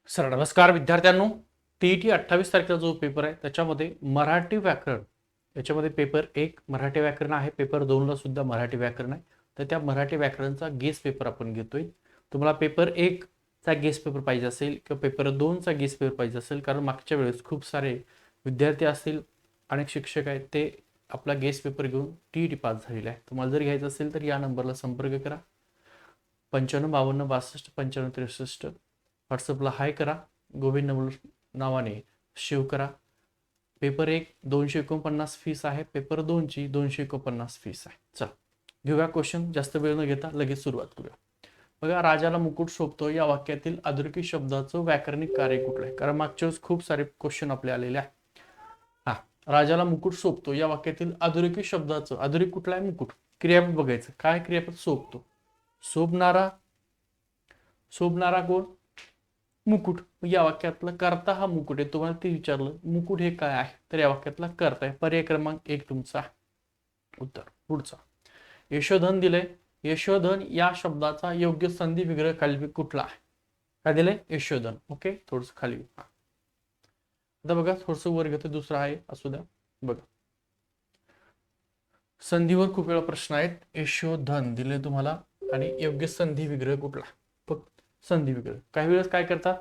Sir नमस्कार विद्यार्थ्यांनो. TET 28 तारखेचा जो पेपर आहे त्याच्यामध्ये मराठी व्याकरण याच्यामध्ये पेपर 1 मराठी व्याकरण आहे, पेपर 2 ला सुद्धा मराठी व्याकरण आहे. तर त्या मराठी व्याकरणचा गेस पेपर आपण घेतोय. तुम्हाला पेपर 1 चा गेस पेपर पाहिजे असेल किंवा पेपर 2 चा गेस पेपर पाहिजे असेल, कारण मागच्या वेळेस खूप सारे विद्यार्थी असतील, अनेक शिक्षक आहेत, ते आपला गेस पेपर घेऊन टीईटी पास झालेले आहे. तुम्हाला जर घ्यायचं असेल तर या नंबरला संपर्क करा. 955262 9563. व्हॉट्सअपला हाय करा, गोविंद नवल नावाने सेव्ह करा. पेपर 1 249 फीस आहे, पेपर 2 ची 249 फीस आहे. चला घेऊया क्वेश्चन, जास्त वेळ न घेता लगेच सुरुवात करूया. बघा, राजाला मुकुट शोभतो या वाक्यातील अधोरेखित शब्दाचं व्याकरणिक कार्य कुठलं आहे? कारण मागच्या वेळेस खूप सारे क्वेश्चन आपले आलेले आहे. हा, राजाला मुकुट शोभतो या वाक्यातील अधोरेखित शब्दाचं अधोरेखित कुठला आहे? मुकुट. क्रियापद बघायचं, काय क्रियापद? शोभतो. शोभणारा, शोभणारा कोण? मुकुट. या वाक्यातला कर्ता हा मुकुट आहे. तुम्हाला ते विचारलं मुकुट हे काय आहे, तर या वाक्यातला कर्ता आहे. पर्याय क्रमांक 1 तुमचा उत्तर. पुढचा, यशोधन दिलंय. यशोधन या शब्दाचा योग्य संधी विग्रह खाली कुठला आहे? काय दिलंय? यशोधन. ओके, थोडस खाली. आता बघा, थोडस वर घेतो, दुसरा आहे, असू द्या. बघा, संधीवर खूप वेळा प्रश्न आहेत. यशोधन दिले तुम्हाला आणि योग्य संधी विग्रह कुठला? फक्त संधी विग्रह. काही वेळेस काय करतात,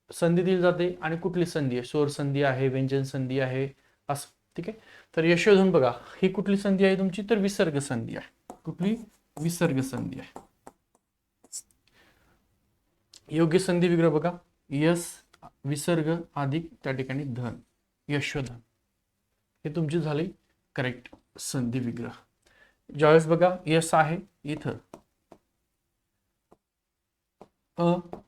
संधी दिली जाते आणि कुठली संधी आहे, स्वर संधी आहे, व्यंजन संधी आहे, असं. ठीक आहे, तर यशोधन बघा, ही कुठली संधी आहे तुमची? तर विसर्ग संधी आहे. कुठली? विसर्ग संधी आहे. योग्य संधी विग्रह बघा, यस विसर्ग अधिक त्या ठिकाणी धन, यशोधन. हे तुमची झाली करेक्ट संधी विग्रह. ज्यावेळेस बघा यस आहे इथं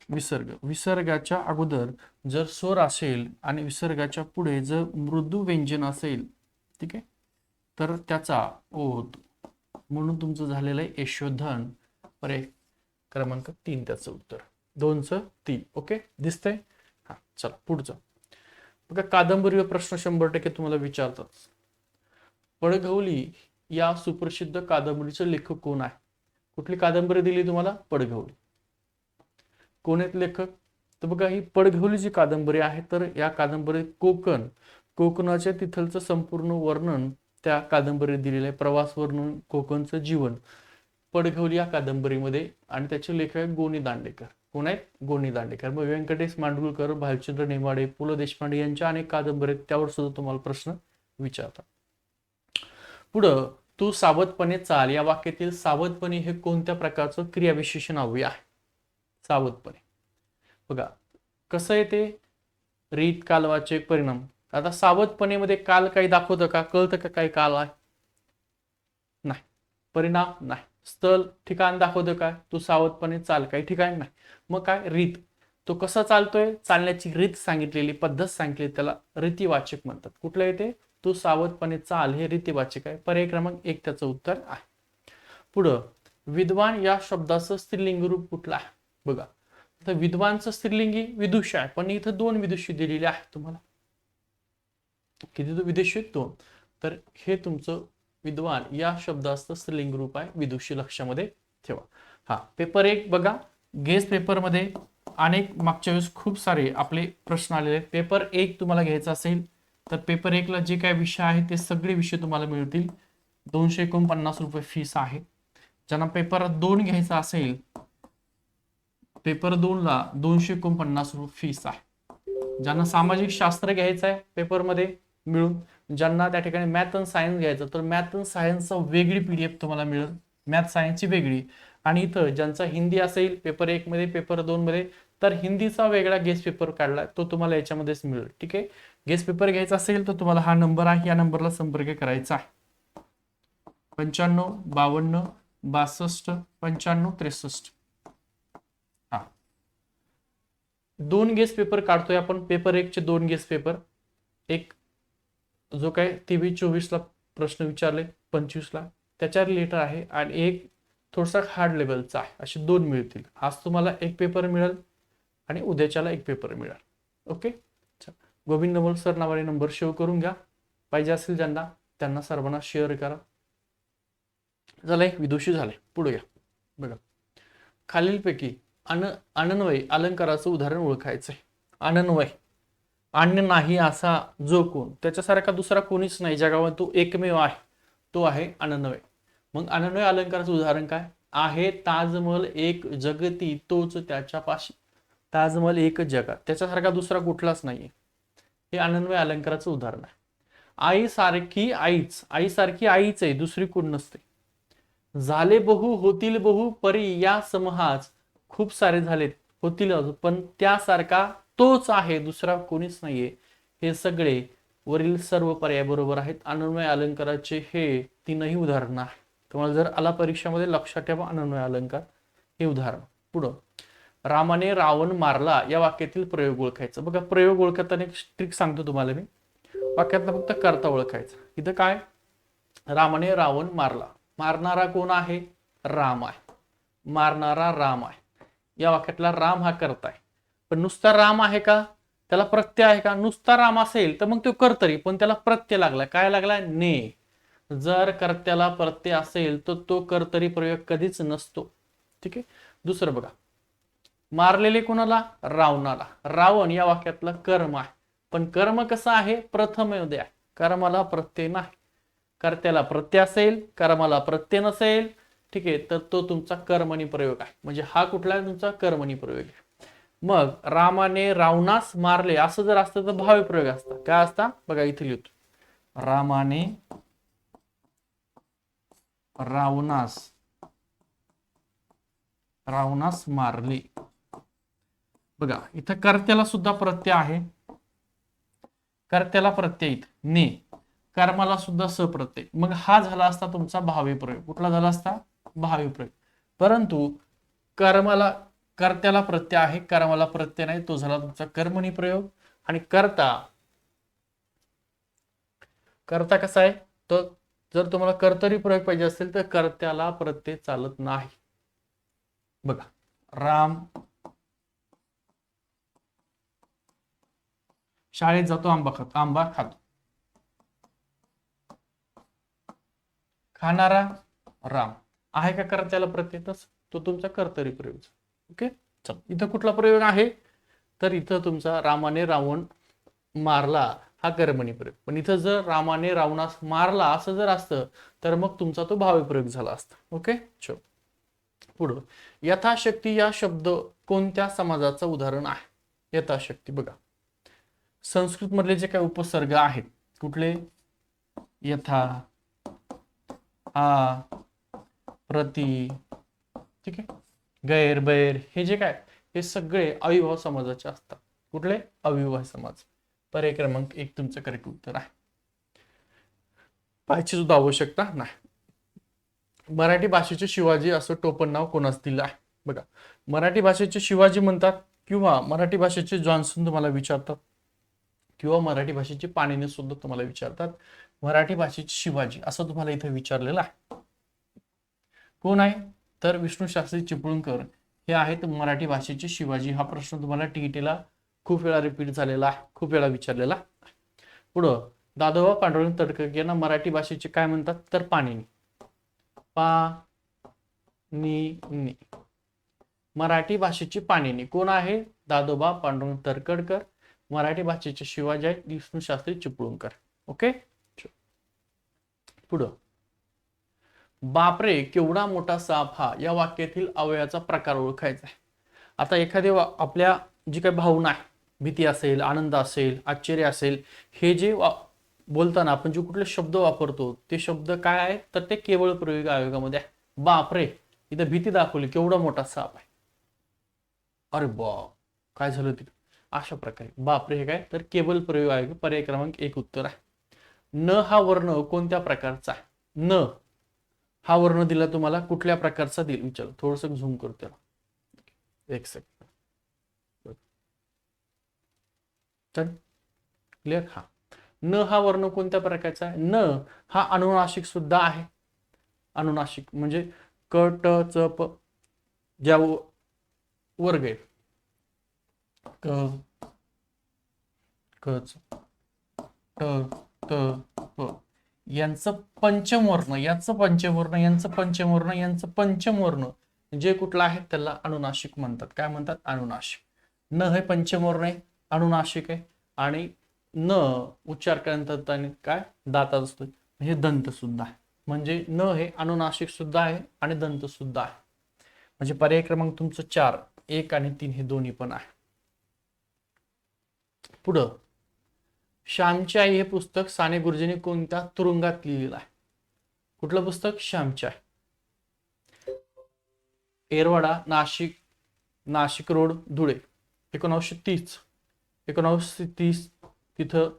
विसर्ग, विसर्गाच्या अगोदर जर स्वर असेल आणि विसर्गाच्या पुढे जर मृदू व्यंजन असेल, ठीक आहे, तर त्याचा ओ होतो. म्हणून तुमचं झालेलं आहे यशोधन. पर्याय क्रमांक 3 त्याचं उत्तर. 2चं 3. ओके, दिसतंय? हा, चला पुढचं बघा. कादंबरीवर प्रश्न 100% तुम्हाला विचारतात. पडघवली या सुप्रसिद्ध कादंबरीचे लेखक कोण आहे? कुठली कादंबरी दिली तुम्हाला? पडघवली. कोण आहेत लेखक? तर बघा, ही पडघवली जी कादंबरी आहे, तर या कादंबरीत कोकणाच्या तिथलचं संपूर्ण वर्णन त्या कादंबरीत दिलेलं आहे. प्रवास वर्णन, कोकणचं जीवन पडघवली या कादंबरीमध्ये. आणि त्याचे लेखक आहेत गोनी दांडेकर. कोण आहेत? गोनी दांडेकर. मग व्यंकटेश मांडगुळकर, भालचंद्र नेमाडे, पु ल देशपांडे यांच्या अनेक कादंबरी, त्यावर सुद्धा तुम्हाला प्रश्न विचारतात. पुढं, तू सावधपणे चाल या वाक्यातील सावधपणे हे कोणत्या प्रकारचं क्रियाविशेषण अव्यय आहे? सावधपणे बघा कसं आहे ते, रीत, कालवाचे परिणाम. आता सावधपणे मध्ये काल काही दाखवतं का? कळतं का काही काल आहे? नाही. परिणाम नाही. स्थळ, ठिकाण दाखवतं का? तू सावधपणे चाल, काही ठिकाण नाही. मग काय? रीत, तो कसा चालतोय, चालण्याची रीत सांगितलेली, पद्धत सांगितली, त्याला रीतिवाचक म्हणतात. कुठलं येते? तू सावधपणे चाल हे रीतिवाचक आहे. पर्याय क्रमांक 1 त्याचं उत्तर आहे. पुढं, विद्वान या शब्दाचं स्त्रीलिंग रूप कुठलं आहे? बघा, तर विद्वानचं स्त्रीलिंगी विदुषी आहे, पण इथं 2 विदुषी दिलेली आहे तुम्हाला. किती विदुषी? 2. तर हे तुमचं विद्वान या शब्दाचं स्त्रीलिंग रूप आहे, विदुषी. लक्षामध्ये ठेवा. हा, पेपर 1 बघा, गेस पेपरमध्ये अनेक मागच्या वेळेस खूप सारे आपले प्रश्न आलेले आहेत. पेपर 1 तुम्हाला घ्यायचा असेल तर पेपर 1 ला जे काय विषय आहे ते सगळे विषय तुम्हाला मिळतील. 249 रुपये फीस आहे. ज्यांना पेपर 2 घ्यायचा असेल, पेपर 2 ला 249 रुपये फीस आहे. ज्यांना सामाजिक शास्त्र घ्यायचं आहे पेपरमध्ये मिळून, ज्यांना त्या ठिकाणी मॅथ अँड सायन्स घ्यायचं, तर मॅथ अँड सायन्सचा वेगळी PDF तुम्हाला मिळेल, मॅथ सायन्सची वेगळी. आणि इथं ज्यांचा हिंदी असेल पेपर 1 मध्ये, पेपर 2 मध्ये, तर हिंदीचा वेगळा गेस्ट पेपर काढला, तो तुम्हाला याच्यामध्येच मिळेल. ठीक आहे, गेस्ट पेपर घ्यायचा असेल तर तुम्हाला हा नंबर आहे, या नंबरला संपर्क करायचा आहे. 95 52 62 95 63. हा, 2 गेस्ट पेपर काढतोय आपण. पेपर 1 चे 2 गेस्ट पेपर, एक जो काय 23-24 ला प्रश्न विचारले, 25 ला त्याच्या रिलेटेड आहे, आणि एक थोडासा हार्ड लेवलचा आहे. असे 2 मिळतील. आज तुम्हाला एक पेपर मिळेल आणि उद्याच्याला एक पेपर मिळेल. ओके, गोविंद नवल सर नावाने नंबर सेव्ह करून घ्या. पाहिजे असेल ज्यांना, त्यांना सर्वांना शेअर करा. झालंय, विदुषी झाले. पुढे घ्या. बघा, खालीलपैकी अनन्वय अलंकाराचं उदाहरण ओळखायचंय. अनन्वय, अन्य नाही असा जो कोण, त्याच्यासारखा दुसरा कोणीच नाही जगावर, तो एकमेव आहे, तो आहे अनन्वय. मग अनन्वय अलंकाराचं उदाहरण काय आहे? ताजमहल एक जगती तोच त्याच्यापाशी. ताजमहल एक जगात, त्याच्यासारखा दुसरा कुठलाच नाहीये. हे अनन्वय अलंकाराचं उदाहरण आहे. आई सारखी आईच, आई सारखी आईच आहे, दुसरी कोण नसते. झाले बहु होतील बहु परी या समहाच, खूप सारे झालेत होतील पण त्यासारखा तोच आहे, दुसरा कोणीच नाहीये. हे सगळे वरील सर्व पर्याय बरोबर आहेत. अनन्वय अलंकाराचे हे तीनही उदाहरणं आहेत. तुम्हाला जर आला परीक्षामध्ये लक्षात ठेवा अनन्वय अलंकार हे उदाहरण. पुढं, रामाने रावण मारला या वाक्यातील प्रयोग ओळखायचा. बघा, प्रयोग ओळखताना एक ट्रिक सांगतो तुम्हाला मी. वाक्यातला फक्त कर्ता ओळखायचा. इथं काय, रामाने रावण मारला, मारणारा कोण आहे? राम आहे, मारणारा राम आहे. या वाक्यातला राम हा कर्ता आहे. पण नुसता राम आहे का? त्याला प्रत्यय आहे का? नुसता राम असेल तर मग तो कर्तरी, पण त्याला प्रत्यय लागला. काय लागला? ने. जर कर्त्याला प्रत्यय असेल तर तो कर्तरी प्रयोग कधीच नसतो. ठीक आहे. दुसरं बघा, मारलेले कोणाला? रावणाला. रावण या वाक्यातला कर्म आहे, पण कर्म कसं आहे? प्रथम आहे, कर्माला प्रत्यय नाही. कर्त्याला प्रत्यय असेल, कर्माला प्रत्यय नसेल, ठीक आहे, तर तो तुमचा कर्मणी प्रयोग आहे. म्हणजे हा कुठला आहे? तुमचा कर्मणी प्रयोग आहे. मग रामाने रावणास मारले असं जर असतं तर भावी प्रयोग असता. काय असता? बघा इथे लिहितो, रामाने रावणास मारले. बघा इथं कर्त्याला सुद्धा प्रत्यय आहे, कर्त्याला प्रत्यय ने, कर्माला सुद्धा सप्रत्यय. मग हा झाला असता तुमचा भावी प्रयोग. कुठला झाला असता? भावी प्रयोग. परंतु कर्त्याला प्रत्यय आहे, कर्माला प्रत्यय नाही, तो झाला तुमचा कर्मणी प्रयोग. आणि कर्ता कसा आहे? तो जर तुम्हाला कर्तरी प्रयोग पाहिजे असेल तर कर्त्याला प्रत्यय चालत नाही. बघा, राम शाळेत जातो, आंबा खातो. खाणारा राम आहे का कर्त्याला प्रत्यय? तो तुमचा कर्तरी प्रयोग. ओके, चल इथं कुठला प्रयोग आहे? तर इथं तुमचा रामाने रावण मारला हा कर्मणी प्रयोग. पण इथं जर रामाने रावणास मारला असं जर असतं तर मग तुमचा तो भावी प्रयोग झाला असता. ओके, चल पुढं, यथाशक्ती या शब्द कोणत्या समाजाचं उदाहरण आहे? यथाशक्ती बघा, संस्कृत मधले जे काही उपसर्ग आहेत, कुठले? यथा, आ, प्रति, ठीक आहे, गैर, बैर, हे जे काय, हे सगळे अविभाव समाजाचे असतात. कुठले? अविभाव समाज. पर्याय क्रमांक 1 तुमचं करेक्ट उत्तर आहे. पाहायची सुद्धा आवश्यकता नाही. मराठी भाषेचे शिवाजी असं टोपण नाव कोणास दिलं आहे? बघा, मराठी भाषेचे शिवाजी म्हणतात, किंवा मराठी भाषेचे जॉन्सन तुम्हाला विचारतात, किंवा मराठी भाषेचे पाणिनी सुद्धा तुम्हाला विचारतात. मराठी भाषेचे शिवाजी असं तुम्हाला इथे विचारलेलं आहे. कोण आहे? तर विष्णू शास्त्री चिपळूणकर हे आहेत मराठी भाषेचे शिवाजी. हा प्रश्न तुम्हाला टीईटीला खूप वेळा रिपीट झालेला आहे, खूप वेळा विचारलेला. पुढं, दादोबा पांडुरंग तडकरे यांना मराठी भाषेचे काय म्हणतात? तर पाणिनी. पाणिनी, मराठी भाषेची पाणिनी कोण आहे? दादोबा पांडुरंग तडकरकर. मराठी भाषेचे शिवाजी आहेत विष्णू शास्त्री चिपळूणकर. ओके, पुढं, बापरे केवढा मोठा साप हा या वाक्यातील अवयवाचा प्रकार ओळखायचा आहे. आता एखादी आपल्या जी काही भावना आहे, भीती असेल, आनंद असेल, आश्चर्य असेल, हे जे बोलताना आपण जे कुठले शब्द वापरतो ते शब्द काय आहेत? तर ते केवळ प्रयोग आयोगामध्ये आहे. बापरे, इथं भीती दाखवली, केवढा मोठा साप आहे. अरे बा, काय झालं तिथं? अशा प्रकारे बापरे हे काय? तर केवळ प्रयोग आयोग. पर्याय क्रमांक 1 उत्तर आहे. न हा वर्ण कोणत्या प्रकारचा आहे? न हा वर्ण दिला तुम्हाला, कुठल्या प्रकारचा दिल? विचार, थोडस झूम करतो त्याला, एक सेकंड. क्लिअर? हा, न हा वर्ण कोणत्या प्रकारचा आहे? न हा अनुनासिक सुद्धा आहे. अनुनासिक म्हणजे क, ट, च, प ज्या वर्ग आहे, क, क, ट, त, प, यांचं पंचम वर्ण, यांचं पंचम वर्ण, यांचं पंचम वर्ण, यांचं पंचम वर्ण, जे कुठलं आहे त्याला अनुनासिक म्हणतात. काय म्हणतात? अनुनासिक. न हे पंचमवर्णे अनुनासिक आहे आणि न उच्चार केल्यानंतर आणि काय दातात असतो हे दंत सुद्धा आहे. म्हणजे न हे अनुनासिक सुद्धा आहे आणि दंत सुद्धा आहे. म्हणजे पर्याय क्रमांक तुमचं 4, 1 आणि 3 हे दोन्ही पण आहे. पुढं श्यामची आई हे पुस्तक साने गुरुजींनी कोणत्या तुरुंगात लिहिलेलं आहे? कुठलं पुस्तक? श्यामची आई. एरवाडा, नाशिक रोड, धुळे. 1930 तिथं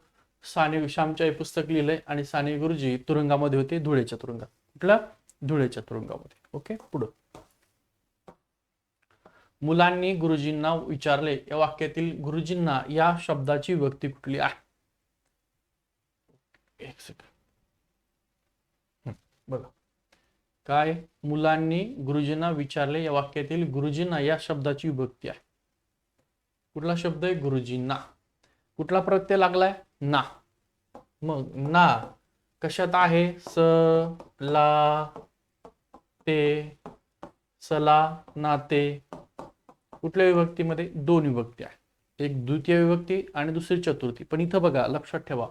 श्यामची आई पुस्तक लिहिलंय आणि साने गुरुजी तुरुंगामध्ये होते, धुळेच्या तुरुंगात. कुठल्या? धुळेच्या तुरुंगामध्ये. ओके. पुढं मुलांनी गुरुजींना विचारले या वाक्यातील गुरुजींना या शब्दाची विभक्ती कुठली आहे? एक सेकंड बघा. काय? मुलांनी गुरुजींना विचारले या वाक्यातील गुरुजींना या शब्दाची विभक्ती आहे. कुठला शब्द आहे? गुरुजींना. कुठला प्रत्यय लागलाय? ना. मग ना कशात आहे? स, ला, ते, सला, नाते. कुठल्या विभक्तीमध्ये? दोन विभक्ती आहे. एक द्वितीय विभक्ती आणि दुसरी चतुर्थी. पण इथं बघा, लक्षात ठेवा.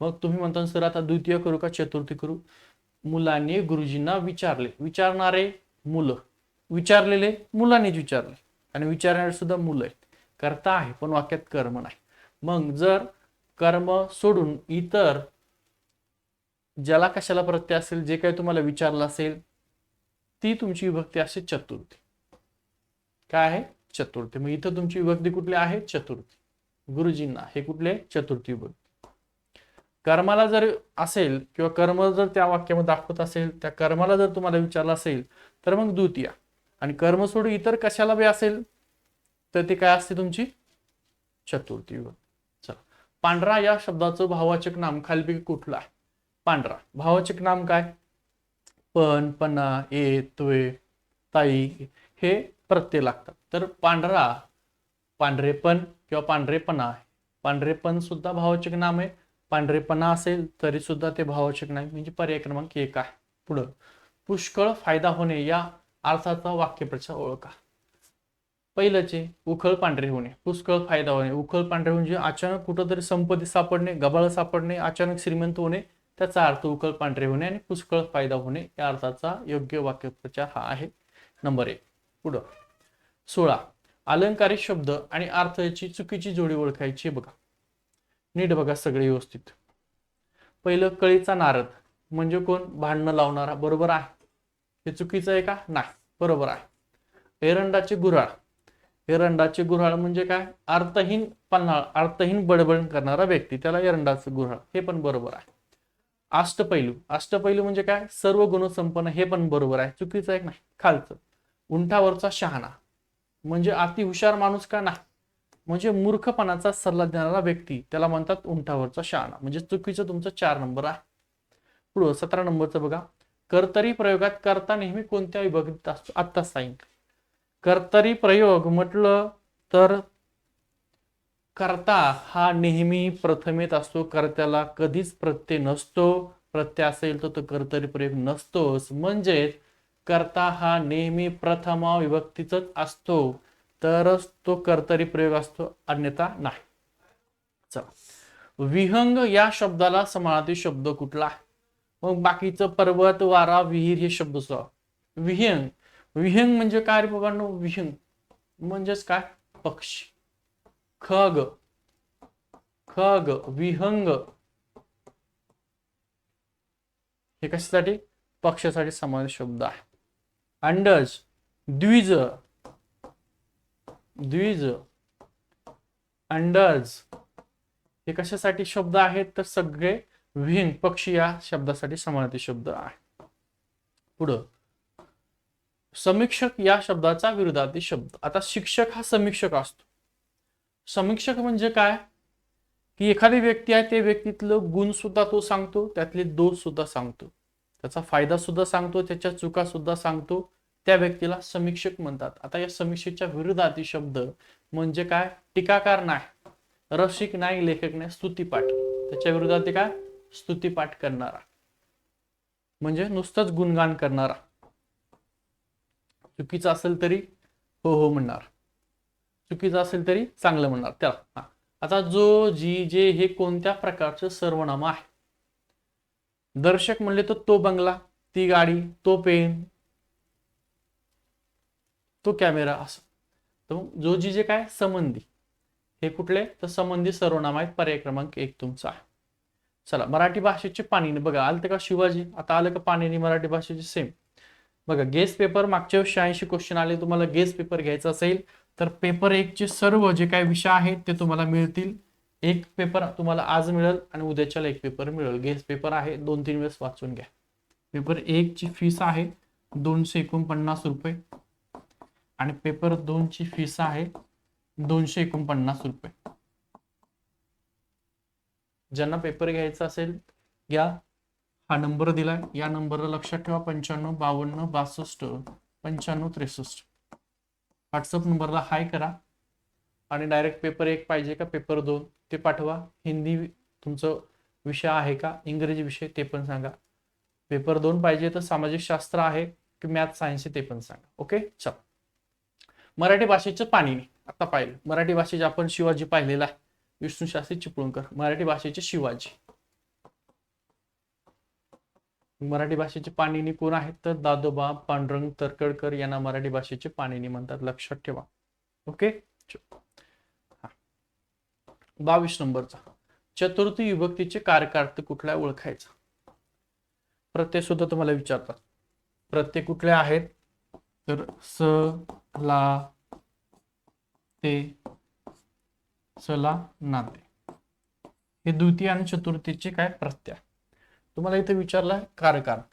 मग तुम्ही म्हणता सर आता द्वितीय करू का चतुर्थी करू? मुलांनी गुरुजींना विचारले. विचारणारे मुलं, विचारलेले मुलांनीच विचारले आणि विचारणारे सुद्धा मुलं आहेत. कर्ता आहे पण वाक्यात कर्म नाही. मग जर कर्म सोडून इतर ज्याला कशाला प्रत्यय असेल, जे काही तुम्हाला विचारलं असेल, ती तुमची विभक्ती असेल चतुर्थी. काय आहे? चतुर्थी. मग इथं तुमची विभक्ती कुठली आहे? चतुर्थी. गुरुजींना हे कुठले? चतुर्थी विभक्ती. कर्माला जर असेल किंवा कर्म जर त्या वाक्यामध्ये दाखवत असेल, त्या कर्माला जर तुम्हाला विचारलं असेल तर मग द्वितीय. आणि कर्म सोडून इतर कशाला बी असेल तर ते काय असते? तुमची चतुर्थी विभक्ती. चला, पांढरा या शब्दाचं भाववाचक नाम खालीलपैकी कुठलं आहे? पांढरा भाववाचक नाम काय? पण, पणा, ए, तोय, ताई हे प्रत्यय लागतात. तर पांढरा, पांढरेपण किंवा पांढरेपणा आहे. पांढरेपण सुद्धा भाववाचक नाम आहे. पांढरेपणा असेल तरी सुद्धा ते भाववाचक नाही. म्हणजे पर्याय क्रमांक 1 आहे. पुढं पुष्कळ फायदा होणे या अर्थाचा वाक्यप्रचार ओळखा. पहिलंचे उखळ पांढरे होणे, पुष्कळ फायदा होणे. उखळ पांढरे म्हणजे अचानक कुठंतरी संपत्ती सापडणे, गबाळ सापडणे, अचानक श्रीमंत होणे, त्याचा अर्थ उखळ पांढरे होणे. आणि पुष्कळ फायदा होणे या अर्थाचा योग्य वाक्यप्रचार हा आहे नंबर 1. पुढं 16 अलंकारिक शब्द आणि अर्थ याची चुकीची जोडी ओळखायची. बघा नीट बघा सगळे व्यवस्थित. पहिलं कळीचा नारद म्हणजे कोण? भांडणं लावणारा. बरोबर आहे. हे चुकीचं आहे का? नाही, बरोबर आहे. एरंडाचे गुऱ्हाळ, एरंडाचे गुऱ्हाळ म्हणजे काय? अर्थहीन पन्हाळ, अर्थहीन बडबड करणारा व्यक्ती, त्याला एरंडाचं गुऱ्हाळ. हे पण बरोबर आहे. अष्टपैलू, अष्टपैलू म्हणजे काय? सर्व गुणसंपन्न. हे पण बरोबर आहे. चुकीचं आहे नाही. खालचं उंठावरचा शहाणा म्हणजे अति हुशार माणूस का? नाही, म्हणजे मूर्खपणाचा सल्ला देणारा व्यक्ती, त्याला म्हणतात उंठावरचा शहाणा. म्हणजे चुकीचं तुमचं 4 नंबर आहे. पुढं 17 नंबरचं बघा. कर्तरी प्रयोगात कर्ता नेहमी कोणत्या विभक्तीत असतो? आत्ता सांगितलं. कर्तरी प्रयोग म्हटलं तर कर्ता हा नेहमी प्रथमेत असतो. कर्त्याला कधीच प्रत्यय नसतो. प्रत्यय असेल तर तो कर्तरी प्रयोग नसतोच. म्हणजेच कर्ता हा नेहमी प्रथमा विभक्तीच असतो, तरच तो कर्तरी प्रयोग असतो, अन्यथा नाही. चला, विहंग या शब्दाला समानार्थी शब्द कुठला आहे? मग बाकीचं पर्वत, वारा, विहीर हे शब्द सुद्धा. विहंग, विहंग म्हणजे काय रे बाबांनो? विहंग म्हणजेच काय? पक्षी. खग, खग, विहंग हे कशासाठी? पक्षासाठी समानार्थी शब्द आहे. अंडज, द्विज, द्विज, अंडज हे कशासाठी शब्द आहेत? तर सगळे विहंग पक्षी या शब्दासाठी समानार्थी शब्द आहे. पुढं समीक्षक या शब्दाचा विरुद्धार्थी शब्द. आता शिक्षक हा समीक्षक असतो. समीक्षक म्हणजे काय? की एखादी व्यक्ती आहे, त्या व्यक्तीतलं गुण सुद्धा तो सांगतो, त्यातले दोष सुद्धा सांगतो, त्याचा फायदा सुद्धा सांगतो, त्याच्या चुका सुद्धा सांगतो. त्या व्यक्तीला समीक्षक म्हणतात. आता या समीक्षेच्या विरुद्धार्थी शब्द म्हणजे काय? टीकाकार नाही, रसिक नाही, लेखक नाही, स्तुतीपाठ. त्याच्या विरुद्धार्थी काय? स्तुतीपाठ करणारा म्हणजे नुसतंच गुणगान करणारा. चुकीचं असेल तरी हो हो म्हणणार, चुकीचं असेल तरी चांगलं म्हणणार त्याला. हा, आता जो जी जे हे कोणत्या प्रकारचं सर्वनाम आहे? दर्शक म्हणले तर तो बंगला, ती गाडी, तो पेन, तो कॅमेरा, असं. तर मग जो जी जे काय संबंधी, हे कुठले तर संबंधी सर्वनाम आहेत. पर्याय क्रमांक 1 तुमचा आहे. चला, मराठी भाषेचे पाणिनी बघा, आलं का शिवाजी, आता आलं का पाणिनी मराठी भाषेचे सेम. बघा, गेस पेपर मागच्या 86 क्वेश्चन आले. तुम्हाला गेस पेपर घ्यायचा असेल तर पेपर 1 चे सर्व जे काही विषय आहेत ते तुम्हाला मिळतील. एक पेपर तुम्हाला आज मिळेल आणि उद्याच्याला एक पेपर मिळेल. गेस पेपर आहे, 2-3 वेळेस वाचून घ्या. पेपर 1 ची फीस आहे 249 रुपये आणि पेपर 2 ची फीस आहे 249 रुपये. ज्यांना पेपर घ्यायचा असेल घ्या. हा नंबर दिलाय, या नंबरला लक्षात ठेवा, 95 52 62 95 63. व्हॉट्सअप नंबरला हाय करा आणि डायरेक्ट पेपर 1 पाहिजे का पेपर 2 ते पाठवा. हिंदी तुमचं विषय आहे का, इंग्रजी विषय ते पण सांगा. पेपर 2 पाहिजे तर सामाजिक शास्त्र आहे की मॅथ सायन्स ते पण सांगा. ओके, चल. मराठी भाषेचं पाणिनी आता पाहिलं. मराठी भाषेचे आपण शिवाजी पाहिलेला आहे, विष्णू शास्त्री चिपळूणकर. मराठी भाषेचे शिवाजी. मराठी भाषेचे पाणिनी कोण आहेत तर दादोबा पांडुरंग तर्खडकर यांना मराठी भाषेचे पाणिनी म्हणतात, लक्षात ठेवा. ओके, 22 नंबरचा, चतुर्थी विभक्तीचे कारकार्थ कुठला ओळखायचा. प्रत्यय सुद्धा तुम्हाला विचारतात. प्रत्यय कुठले आहेत तर स, ला, ते, सला, नाते, हे द्वितीय आणि चतुर्थीचे काय प्रत्यय. तुम्हाला इथे विचारला कारकार्थ.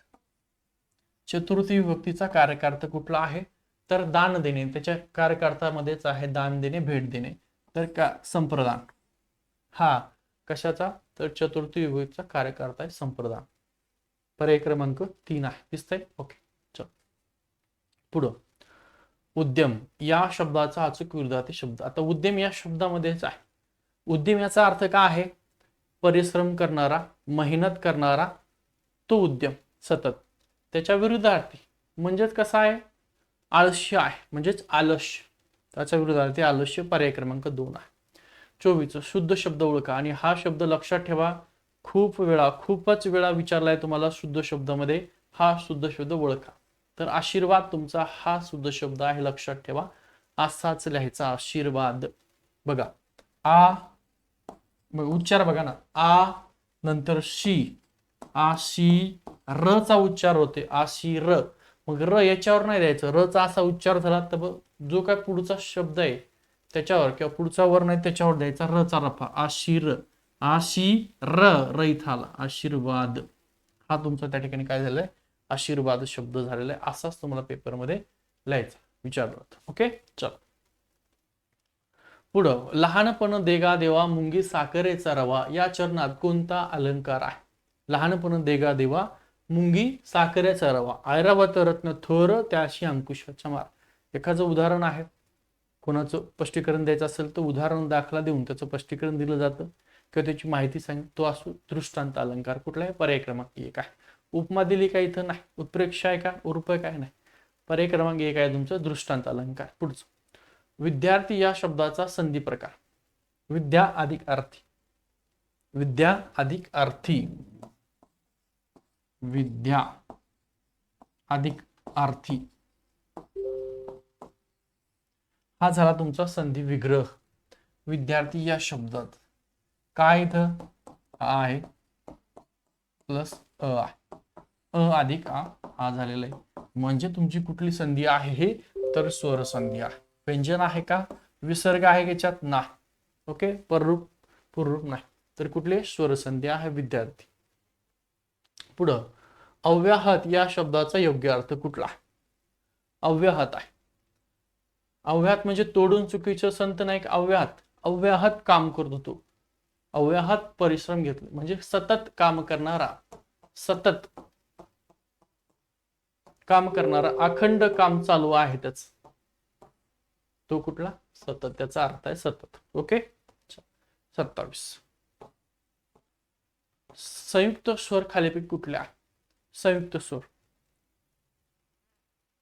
चतुर्थी विभक्तीचा कारकार्थ कुठला आहे तर दान देणे. त्याच्या कारकार्थामध्येच आहे दान देणे, भेट देणे. तर का संप्रदान. हा कशाचा तर चतुर्थी विभक्तीचा कारकार्थ आहे संप्रदान. पर्याय क्रमांक 3 आहे, दिसतंय. ओके, चल पुढं. उद्यम या शब्दाचा अचूक विरुद्धार्थी शब्द. आता उद्यम या शब्दामध्येच आहे. उद्यम याचा अर्थ काय आहे, परिश्रम करणारा, मेहनत करणारा, तो उद्यम सतत. त्याच्या विरुद्धार्थी म्हणजेच कसा आहे, आळस्य आहे, म्हणजेच आलस्य. त्याच्या विरुद्धार्थी आलस्य. पर्याय क्रमांक 2 आहे. 24 शुद्ध शब्द ओळखा. आणि हा शब्द लक्षात ठेवा, खूपच वेळा विचारलाय तुम्हाला शुद्ध शब्दामध्ये. हा शुद्ध शब्द ओळखा. तर आशीर्वाद तुमचा हा शुद्ध शब्द आहे, लक्षात ठेवा. असाच लिहायचा आशीर्वाद. बघा, उच्चार बघा ना, आ नंतर शी, आशी र चा उच्चार होते, आशी र. मग र याच्यावर नाही द्यायचं, र चा असा उच्चार झाला तर जो काय पुढचा शब्द आहे त्याच्यावर किंवा पुढचा वर्ण आहे त्याच्यावर द्यायचा र चा रफा. आशीर, आशी र इथं आला, आशीर्वाद. हा तुमचा त्या ठिकाणी काय झालाय, आशीर्वाद शब्द झालेला आहे. असाच तुम्हाला पेपरमध्ये लिहायचा विचारलं होतं. ओके, चल पुढं. लहानपण देगा देवा मुंगी साखरेचा रवा या चरणात कोणता अलंकार आहे. लहानपण देगा देवा मुंगी साखरेचा रवा, ऐरावत रत्न थोर त्याशी अंकुशाचा मार. एखादं उदाहरण आहे, कोणाचं स्पष्टीकरण द्यायचं असेल तर उदाहरण दाखला देऊन त्याचं स्पष्टीकरण दिलं जातं किंवा त्याची माहिती सांग. तो असो दृष्टांत अलंकार. कुठला आहे, पर्याय क्रमांक 1 आहे. उपमा दिली का इथं नाही, उत्प्रेक्षा आहे का, उर्प काय नाही. पर्याय क्रमांक 1 आहे तुमचं दृष्टांत अलंकार. पुढचं. विद्यार्थी या शब्दाचा संधी प्रकार. विद्या अधिक अर्थी, विद्या अधिक अर्थी, विद्या अधिक अर्थी. हा झाला तुमचा संधी विग्रह. विद्यार्थी या शब्दात काय इथं आहे प्लस अ आहे, अ अधिक आ झालेला आहे. म्हणजे तुमची कुठली संधी आहे हे तर स्वर संधी आहे. व्यंजन आहे का, विसर्ग आहे याच्यात नाही. ओके, पररूप पुररूप नाही. तर कुठले स्वर संधी आहे विद्यार्थी. पुढं. अव्याहत या शब्दाचा योग्य अर्थ कुठला. अव्याहत आहे. अव्याहत म्हणजे तोडून चुकीचं संत नाही, अव्याहत. अव्याहत काम करतो तो, अव्याहत परिश्रम घेतले म्हणजे सतत काम करणारा, सतत काम करणारा, अखंड काम चालू आहे त्याच, तो कुठला सतत. त्याचा अर्थ आहे सतत. ओके, 27. संयुक्त स्वर खालीपैकी कुठले आहे. संयुक्त स्वर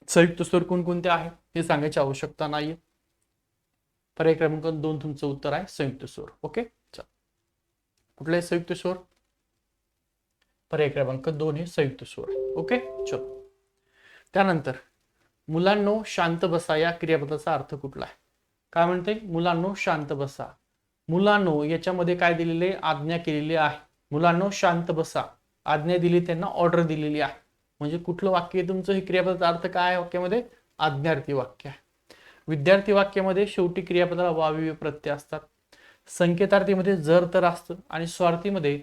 संयुक्त स्वर कोणकोणते आहे हे सांगायची आवश्यकता नाहीये. पर्याय क्रमांक 2 तुमचं उत्तर आहे संयुक्त स्वर. ओके, चला कुठले संयुक्त स्वर? पर्याय क्रमांक 2 हे संयुक्त स्वर. ओके, चलो त्यानंतर मुलांनो शांत बसा या क्रियापदाचा अर्थ कुठला आहे? काय म्हणते? मुलांनो शांत बसा. मुलांनो याच्यामध्ये काय दिलेले? आज्ञा केलेली आहे. मुलांनो शांत बसा, आज्ञा दिली, त्यांना ऑर्डर दिलेली आहे. म्हणजे कुठलं वाक्य आहे तुमचं? हे क्रियापदाचा अर्थ काय आहे वाक्यामध्ये? आज्ञार्थी वाक्य आहे. विद्यार्थी वाक्यामध्ये शेवटी क्रियापदाला वायव्य प्रत्यय असतात. संकेतार्थीमध्ये जर तर असतं आणि स्वार्थीमध्ये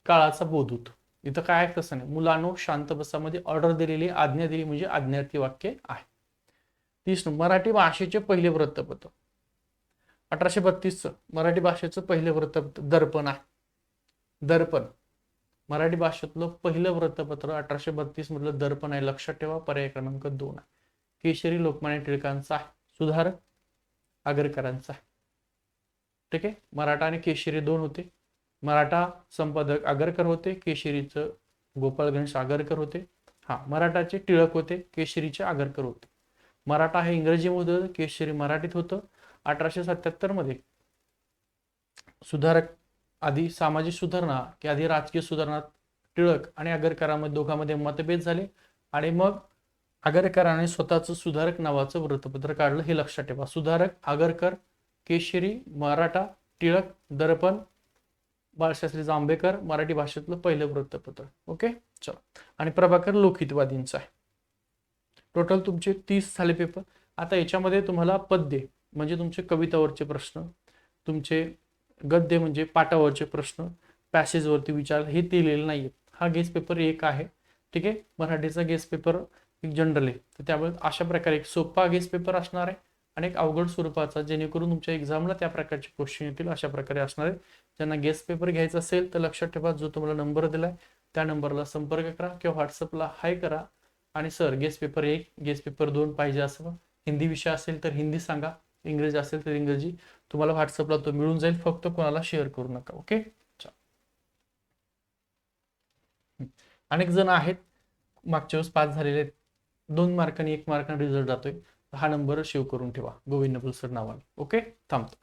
काळाचा बोध होतो. इथं काय आहे तसं नाही. मुलांनो शांत बसा मध्ये ऑर्डर दिलेली, आज्ञा दिली म्हणजे आज्ञार्थी वाक्य आहे. 30 मराठी भाषेचे पहिले वृत्तपत्र 1832 मराठी भाषेचं पहिले वृत्तपत्र दर्पण आहे. दर्पण मराठी भाषेतलं पहिलं वृत्तपत्र 1832 मधलं दर्पण आहे. लक्षात ठेवा. पर्याय क्रमांक 2 आहे. केशरी लोकमान्य टिळकांचा आहे. सुधारक आगरकरांचा आहे. ठीक आहे. मराठा आणि केशरी 2 होते. मराठा संपादक आगरकर होते, केशरीचं गोपाळ गणेश आगरकर होते. मराठाचे टिळक होते, केशरीचे आगरकर होते. मराठा हे इंग्रजीमध्ये होतं, केशरी मराठीत होतं. 1877 मध्ये सुधारक आधी सामाजिक सुधारणा की आधी राजकीय सुधारणा टिळक आणि आगरकरांमध्ये दोघांमध्ये मतभेद झाले आणि मग आगरकरांनी स्वतःचं सुधारक नावाचं वृत्तपत्र काढलं. हे लक्षात ठेवा. सुधारक, आगरकर, केशरी, मराठा, टिळक, दर्पण, बाळशास्त्री जांभेकर मराठी भाषेतलं पहिलं वृत्तपत्र. ओके, चला. आणि प्रभाकर लोकहितवादींचं आहे. टोटल तुमचे 30 झाले पेपर. आता याच्यामध्ये तुम्हाला पद्य म्हणजे तुमचे कवितावरचे प्रश्न, तुमचे गद्य म्हणजे पाठावरचे प्रश्न, पॅसेजवरती विचार हे दिलेले नाहीये. हा गेस्ट पेपर 1 आहे. ठीक आहे. मराठीचा गेस्ट पेपर एक जनरल आहे, तर त्यामुळे अशा प्रकारे एक सोपा गेस्ट पेपर असणार आहे आणि एक अवघड स्वरूपाचा, जेणेकरून तुमच्या एक्झामला त्या प्रकारचे क्वेश्चन येतील अशा प्रकारे असणार आहे. ज्यांना गेस्ट पेपर घ्यायचा असेल तर लक्षात ठेवा, जो तुम्हाला नंबर दिलाय त्या नंबरला संपर्क करा किंवा व्हॉट्सअपला हाय करा आणि sir guest paper 1 guest paper 2 पाहिजे असं. हिंदी विषय असेल तर हिंदी सांगा, इंग्रजी असेल तर इंग्रजी. तुम्हाला व्हॉट्सअपला तो मिळून जाईल, फक्त कोणाला शेअर करू नका. ओके. अनेक जण आहेत मागच्या वेळेस पास झालेले आहेत, 2 मार्कांनी 1 मार्काने रिझल्ट जातोय. हा नंबर सेव्ह करून ठेवा, गोविंद नबल सर नावाने. ओके, थांबतो.